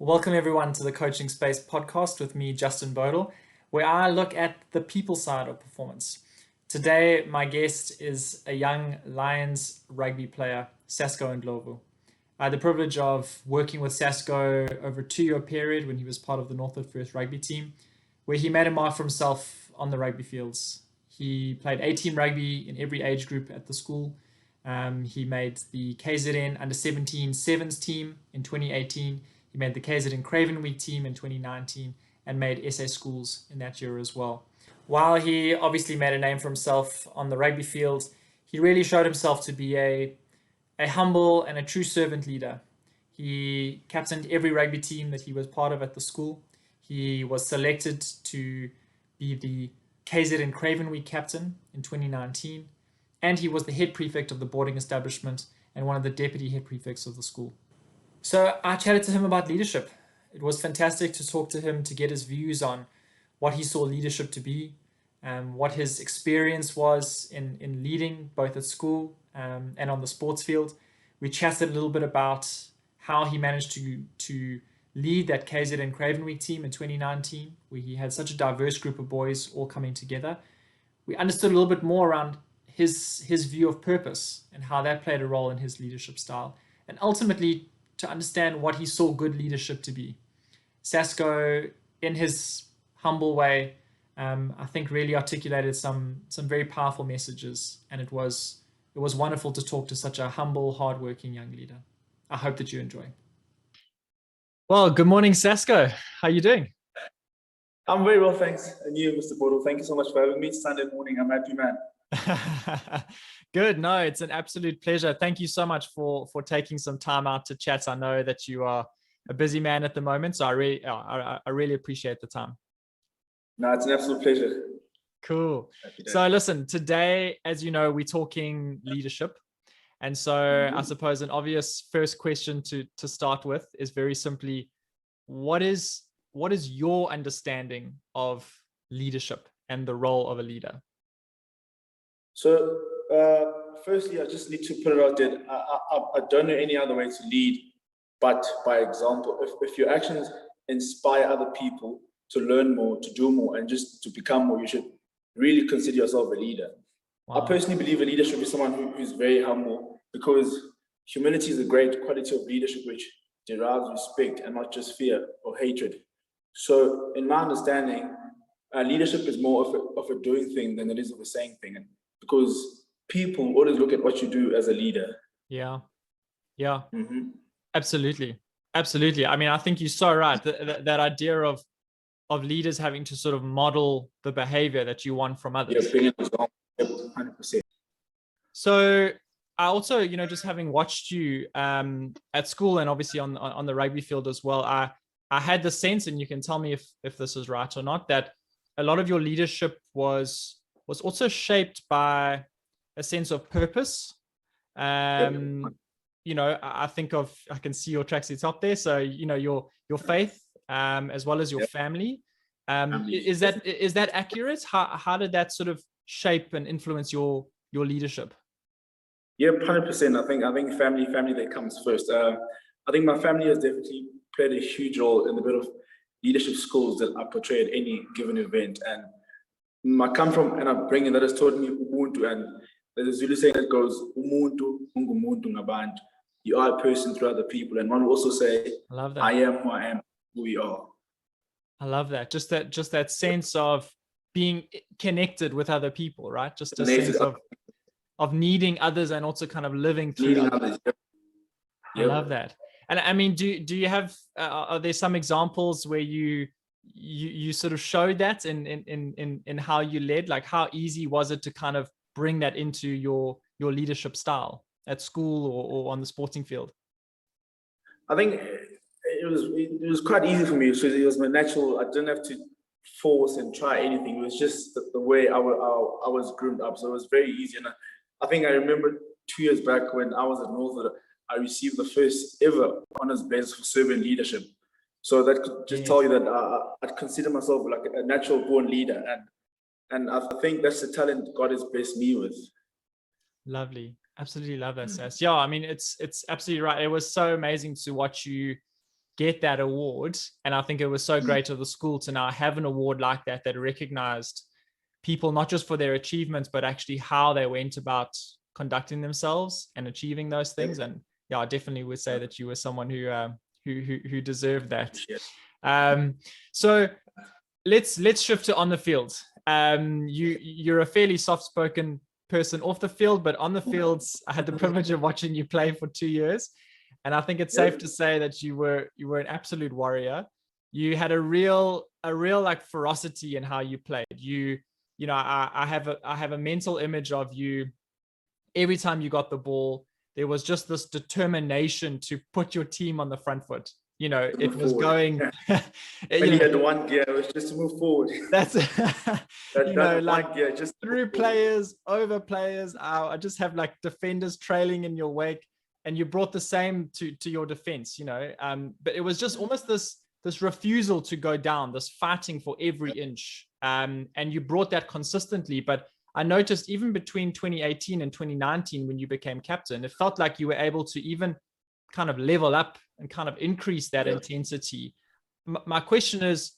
Welcome everyone to the Coaching Space podcast with me, Justin Bodle, where I look at the people side of performance. Today, my guest is a young Lions rugby player, Sasko Ndlovu. I had the privilege of working with Sasko over a 2-year period when he was part of the Northwood rugby team, where he made a mark for himself on the rugby fields. He played 18 rugby in every age group at the school. He made the KZN Under-17 Sevens team in 2018. He made the KZN Craven week team in 2019 and made SA schools in that year as well. While he obviously made a name for himself on the rugby field, he really showed himself to be a humble and a true servant leader. He captained every rugby team that he was part of at the school. He was selected to be the KZN Craven week captain in 2019, and he was the head prefect of the boarding establishment and one of the deputy head prefects of the school. So I chatted to him about leadership. It was fantastic to talk to him to get his views on what he saw leadership to be, what his experience was in leading both at school and on the sports field. We chatted a little bit about how he managed to lead that KZN Craven Week team in 2019, where he had such a diverse group of boys all coming together. We understood a little bit more around his view of purpose and how that played a role in his leadership style, and ultimately to understand what he saw good leadership to be. Sasko, in his humble way, I think really articulated some very powerful messages, and it was wonderful to talk to such a humble, hardworking young leader. I hope that you enjoy. Well, good morning, Sasko. How are you doing? I'm very well, thanks. And you, Mr. Bodle, thank you so much for having me. Sunday morning, I'm happy, man. Good. No, it's an absolute pleasure. Thank you so much for taking some time out to chat. I know that you are a busy man at the moment, so I really appreciate the time. No, it's an absolute pleasure. Cool. So listen, today, as you know, we're talking leadership. And so I suppose an obvious first question to start with is very simply, what is your understanding of leadership and the role of a leader? So, firstly, I just need to put it out there. I don't know any other way to lead but by example. If your actions inspire other people to learn more, to do more, and just to become more, you should really consider yourself a leader. Wow. I personally believe a leader should be someone who's very humble, because humility is a great quality of leadership which derives respect and not just fear or hatred. So, in my understanding, leadership is more of a doing thing than it is of a saying thing. Because people always look at what you do as a leader. Yeah. Absolutely. I mean, I think you're so right. That idea of leaders having to sort of model the behavior that you want from others. Yeah, 100%. So I also, just having watched you at school and obviously on the rugby field as well, I had the sense, and you can tell me if this is right or not, that a lot of your leadership was also shaped by a sense of purpose. I can see your tracksuit top there. So, your faith, as well as your family. Is that accurate? How did that sort of shape and influence your leadership? Yeah, 100%. I think family that comes first. I think my family has definitely played a huge role in the bit of leadership skills that I portray at any given event. And I come from an upbringing that has taught me Ubuntu, and there's a Zulu saying that goes, Umuntu, ungumuntu ngabantu. You are a person through other people. And one will also say, I love that. I am who I am, who we are. I love that. Just that sense of being connected with other people, right? Just a sense of needing others and also kind of living through others. Yep. I love that. And I mean, do you have, are there some examples where you sort of showed that in how you led? Like, how easy was it to kind of bring that into your leadership style at school or on the sporting field? I think it was quite easy for me. So it was my natural. I didn't have to force and try anything. It was just the way I was groomed up. So it was very easy. And I think I remember 2 years back when I was at Northwood, I received the first ever honors badge for servant leadership. So that could just tell you that I'd consider myself like a natural born leader. And I think that's the talent God has blessed me with. Lovely. Absolutely love that, Sas. Yeah, I mean, it's absolutely right. It was so amazing to watch you get that award. And I think it was so great of the school to now have an award like that that recognized people not just for their achievements, but actually how they went about conducting themselves and achieving those things. And yeah, I definitely would say that you were someone who deserved that. So let's shift to on the field. You're a fairly soft-spoken person off the field, but on the fields, I had the privilege of watching you play for 2 years, and I think it's safe to say that you were an absolute warrior. You had a real like ferocity in how you played. I have a mental image of you. Every time you got the ball, there was just this determination to put your team on the front foot. It was going. When you had one gear, it was just to move forward. That's like gear, just through players, over players. I just have like defenders trailing in your wake, and you brought the same to your defense. But it was just almost this refusal to go down, this fighting for every inch, and you brought that consistently. But I noticed even between 2018 and 2019, when you became captain, it felt like you were able to even kind of level up and kind of increase that intensity. My question is,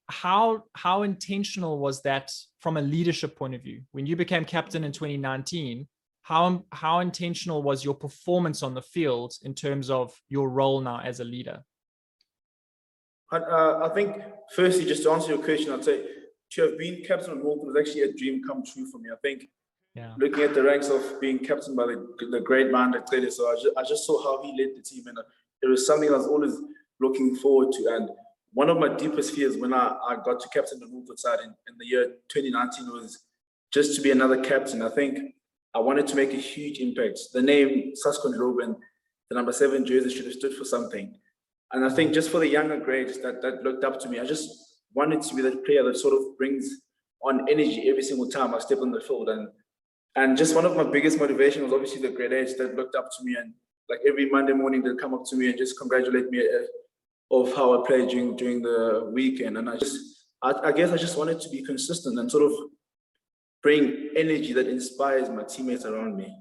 how intentional was that from a leadership point of view? When you became captain in 2019, how intentional was your performance on the field in terms of your role now as a leader? I think, firstly, just to answer your question, I'd say to have been captain of Northwood was actually a dream come true for me. I think looking at the ranks of being captain by the great man that played it, so I just saw how he led the team, and it was something I was always looking forward to. And one of my deepest fears when I got to captain the Northwood side in the year 2019 was just to be another captain. I think I wanted to make a huge impact. The name Sasko Ndlovu and the number 7 jersey should have stood for something. And I think just for the younger grades that looked up to me, I just wanted to be that player that sort of brings on energy every single time I step on the field. And just one of my biggest motivations was obviously the grade 8s that looked up to me, and like every Monday morning they'd come up to me and just congratulate me of how I played during the weekend. And I guess I just wanted to be consistent and sort of bring energy that inspires my teammates around me.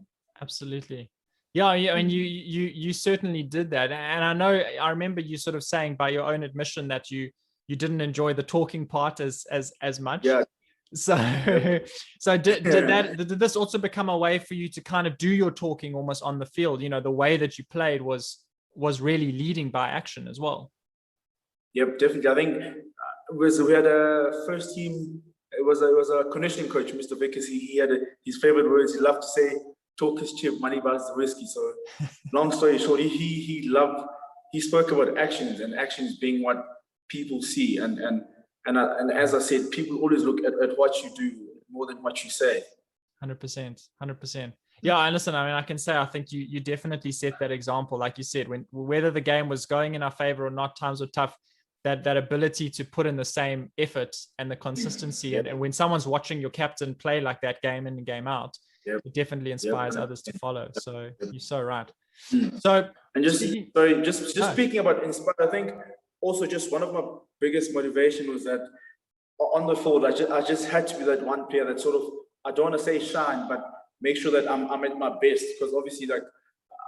Absolutely. Yeah, I mean, you certainly did that. And I remember you sort of saying by your own admission that you didn't enjoy the talking part as much. Yeah. So did this also become a way for you to kind of do your talking almost on the field? The way that you played was really leading by action as well. Yep, definitely. I think we had a first team. It was a conditioning coach, Mr. Vickers. He had his favorite words. He loved to say, "Talk is cheap, money buys the whiskey." So, long story short, he spoke about actions, and actions being what people see. And as I said, people always look at what you do more than what you say. 100%. Yeah, and listen, I mean, I can say I think you definitely set that example. Like you said, whether the game was going in our favor or not, times were tough. That ability to put in the same effort and the consistency, and when someone's watching your captain play like that game in and game out, it definitely inspires others to follow. So you're so right. So and just speaking about inspire, I think also just one of my biggest motivation was that on the field, I just had to be that one player that sort of, I don't want to say shine, but make sure that I'm at my best, because obviously, like,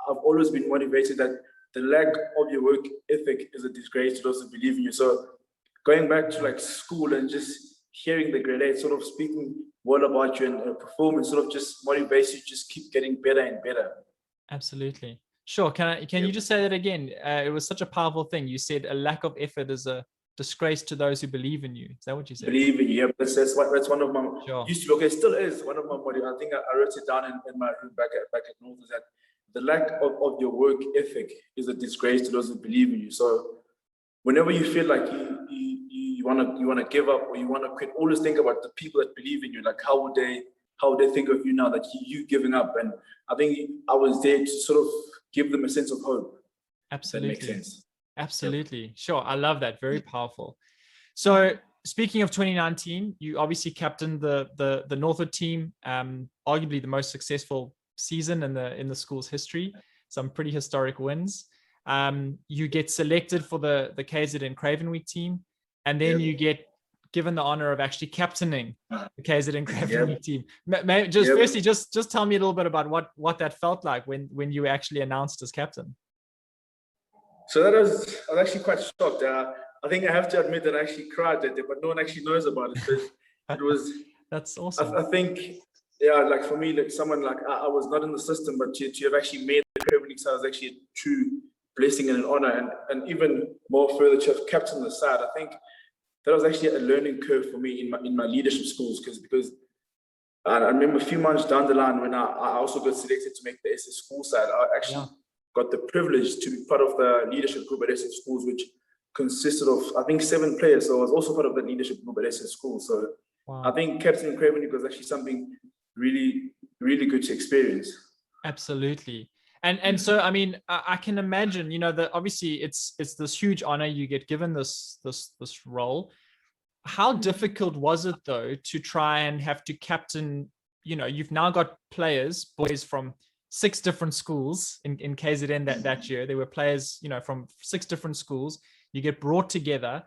I've always been motivated that the lack of your work ethic is a disgrace to those who believe in you. So going back to like school and just hearing the grade 8 sort of speaking well about you and performance sort of just motivates you to just keep getting better and better. Absolutely. Sure. Can you just say that again? It was such a powerful thing. You said a lack of effort is a disgrace to those who believe in you. Is that what you said? Believe in you. Yep. That's one of my used to be, okay, still is one of my motivations. I think I wrote it down in my room back at North, is that the lack of your work ethic is a disgrace to those who believe in you. So whenever you feel like you wanna give up or you wanna quit, always think about the people that believe in you. Like how would they think of you now that you giving up? And I think I was there to sort of give them a sense of hope. Absolutely. That makes sense. Absolutely. Yep. Sure. I love that. Very powerful. So speaking of 2019, you obviously captained the Northwood team, arguably the most successful season in the school's history. Some pretty historic wins. You get selected for the KZN Craven week team, and then you get given the honor of actually captaining the KZN Craven week team. Firstly, just tell me a little bit about what that felt like when you were actually announced as captain. So I was actually quite shocked. I think I have to admit that I actually cried that day, but no one actually knows about it. But it was. That's awesome. I think, yeah, like for me, like someone like I was not in the system, but to have actually made the Craven League side was actually a true blessing and an honor, and even more further to have captained the side. I think that was actually a learning curve for me in my leadership schools because I remember a few months down the line when I also got selected to make the SS school side. I actually got the privilege to be part of the leadership group at SS schools, which consisted of I think 7 players. So I was also part of the leadership group at SS schools. So I think KZN Craven was actually something really, really good to experience. Absolutely. And so, I mean, I can imagine, you know, that obviously it's this huge honor you get given this role. How difficult was it though to try and have to captain, you know, you've now got players, boys from 6 different schools in KZN that year. There were players, you know, from 6 different schools. You get brought together.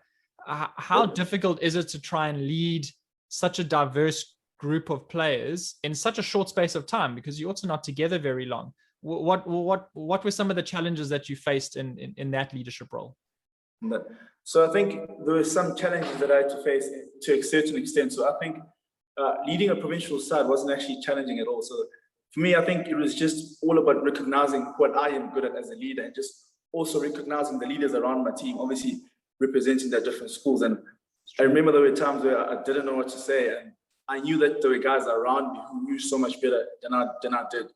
How difficult is it to try and lead such a diverse group of players in such a short space of time, because you're also not together very long? What were some of the challenges that you faced in that leadership role? So I think there were some challenges that I had to face to a certain extent. So I think leading a provincial side wasn't actually challenging at all. So for me, I think it was just all about recognizing what I am good at as a leader, and just also recognizing the leaders around my team, obviously representing their different schools. And I remember there were times where I didn't know what to say, and I knew that there were guys around me who knew so much better than I did.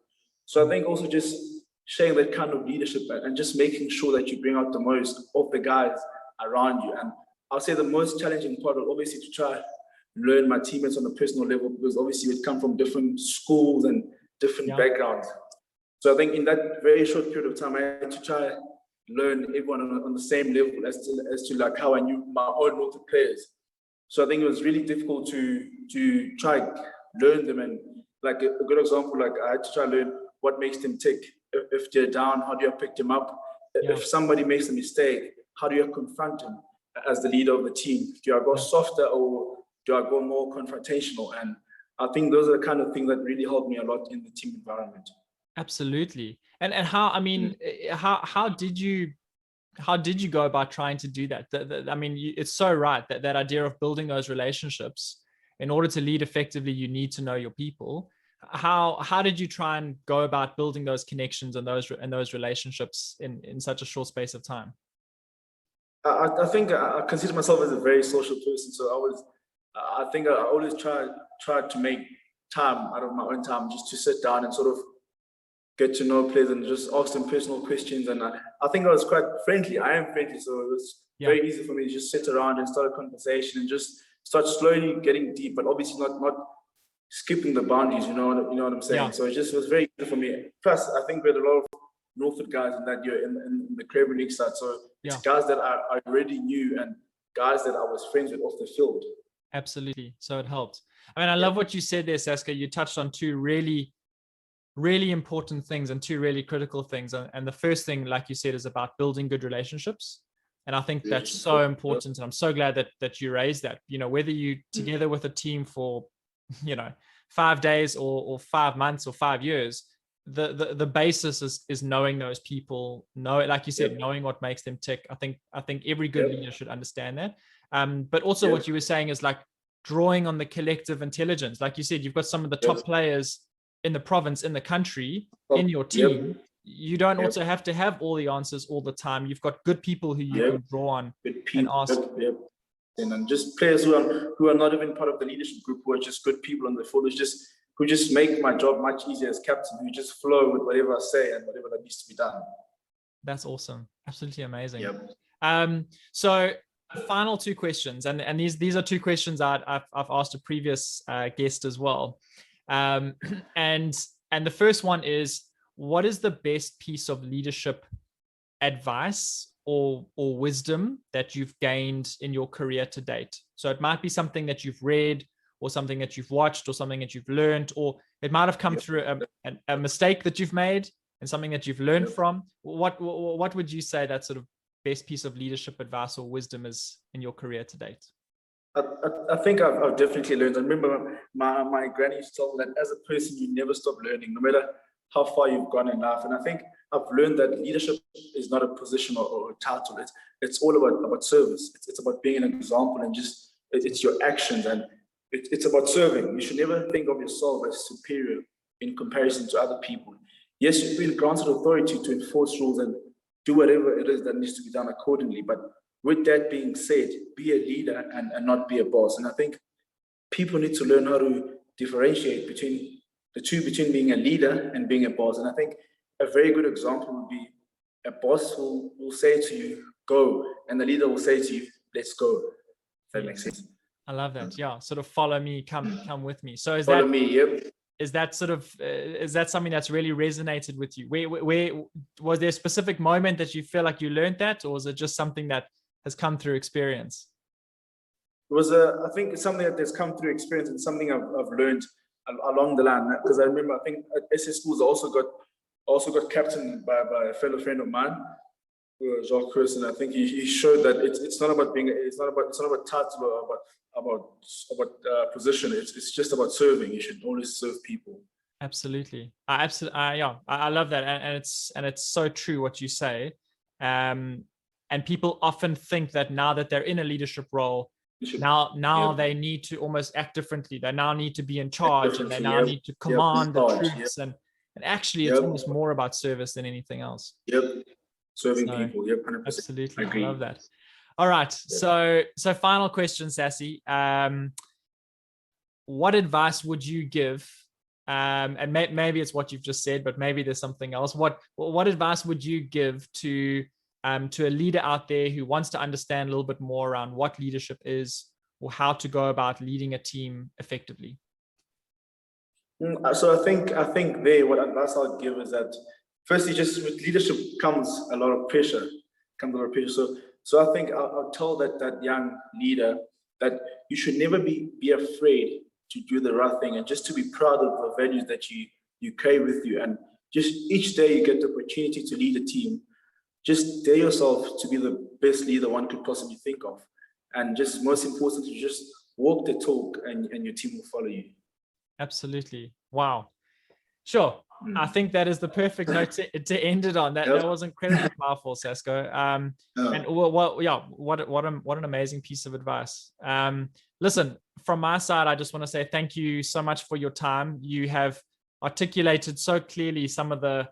So I think also just sharing that kind of leadership and just making sure that you bring out the most of the guys around you. And I'll say the most challenging part was obviously to try learn my teammates on a personal level, because obviously we come from different schools and different backgrounds. So I think in that very short period of time, I had to try learn everyone on the same level as to like how I knew my own Northwood players. So I think it was really difficult to try learn them. And like a good example, like I had to try learn what makes them tick. If they're down, how do you pick them up? If somebody makes a mistake, how do you confront them as the leader of the team? Do I go softer or do I go more confrontational? And I think those are the kind of things that really helped me a lot in the team environment. Absolutely. And how, I mean, how did you go about trying to do that? I mean, it's so right that idea of building those relationships. In order to lead effectively, you need to know your people. How did you try and go about building those connections and those relationships in such a short space of time? I think I consider myself as a very social person. So I think I always tried to make time out of my own time just to sit down and sort of get to know players and just ask them personal questions. And I think I was quite friendly. I am friendly, so it was very easy for me to just sit around and start a conversation and just start slowly getting deep, but obviously not skipping the boundaries. You know what I'm saying? So it just was very easy for me. Plus, I think we had a lot of Northwood guys in that year in the Craven League side. So it's guys that I already knew and guys that I was friends with off the field. Absolutely. So it helped. I mean, I love what you said there, Sasko. You touched on 2 really, really important things and 2 really critical things. And the first thing, like you said, is about building good relationships. And I think that's so important. And I'm so glad that you raised that. You know, whether you together with a team for, 5 days or 5 months or 5 years, the basis is knowing those people, like you said, knowing what makes them tick. I think every good leader should understand that. But also what you were saying is like drawing on the collective intelligence. Like you said, you've got some of the top players in the province, in the country, in your team. You don't also have to have all the answers all the time. You've got good people who you can draw on and ask. And just players who are not even part of the leadership group, who are just good people on the field, who just make my job much easier as captain, who just flow with whatever I say and whatever that needs to be done. That's awesome. Absolutely amazing. So final 2 questions, and these are 2 questions I've asked a previous guest as well. And the first one is, what is the best piece of leadership advice or wisdom that you've gained in your career to date? So it might be something that you've read, or something that you've watched, or something that you've learned, or it might have come through a mistake that you've made and something that you've learned from. What would you say that sort of best piece of leadership advice or wisdom is in your career to date? I think I've definitely learned. I remember my granny used to tell me that as a person, you never stop learning. No matter how far you've gone in life. And I think I've learned that leadership is not a position or a title. It's all about service. It's about being an example, and just it's your actions, and it's about serving. You should never think of yourself as superior in comparison to other people. Yes, you've been granted authority to enforce rules and do whatever it is that needs to be done accordingly. But with that being said, be a leader and not be a boss. And I think people need to learn how to differentiate between between being a leader and being a boss. And I think a very good example would be a boss will say to you, go, and the leader will say to you, let's go. If that makes sense. I love that. Yeah. Sort of follow me, come with me. So follow me, yep. Is that something that's really resonated with you? Where was there a specific moment that you feel like you learned that, or is it just something that has come through experience? It was I think it's something that has come through experience, and something I've learned along the line. Because I remember, I think at SS Schools I also got captained by a fellow friend of mine, Jacques Chris, and I think he showed that it's not about title or about position. It's just about serving. You should always serve people. Absolutely. I love that, and it's so true what you say. And people often think that now that they're in a leadership role, now they need to almost act differently. They now need to be in charge, and they now need to command the troops. And actually, it's almost more about service than anything else. Serving people. 100%. Absolutely. I love that. All right. So final question, Sassy. What advice would you give? And maybe it's what you've just said, but maybe there's something else. What advice would you give to a leader out there who wants to understand a little bit more around what leadership is, or how to go about leading a team effectively? So I think what advice I'll give is that, firstly, just with leadership comes a lot of pressure. So I think I'll tell that young leader that you should never be afraid to do the right thing, and just to be proud of the values that you carry with you. And just each day you get the opportunity to lead a team, just dare yourself to be the best leader one could possibly think of. And just most importantly, just walk the talk, and your team will follow you. Absolutely. Wow. Sure. I think that is the perfect note to end it on. That was incredibly powerful, Sasko. And what an amazing piece of advice. Listen, from my side, I just want to say thank you so much for your time. You have articulated so clearly some of the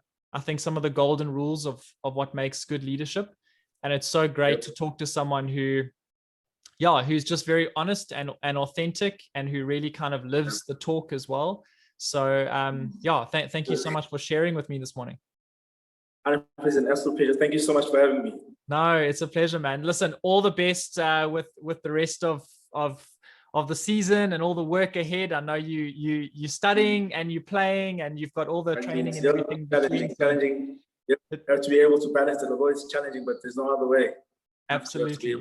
golden rules of what makes good leadership. And it's so great to talk to someone who's just very honest and authentic, and who really kind of lives the talk as well. So thank you so much for sharing with me this morning. 100%, absolute pleasure. Thank you so much for having me. No, it's a pleasure, man. Listen, all the best with the rest of the season and all the work ahead. I know you're studying and you're playing, and you've got all the training and everything. Challenging. You have to be able to balance it. Although it's challenging, but there's no other way. Absolutely.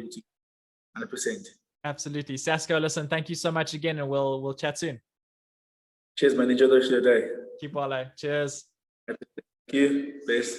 100%. Absolutely. Sasko, listen, thank you so much again, and we'll chat soon. Cheers, man. Enjoy the rest of your day. Keep well. Cheers. Thank you. Best.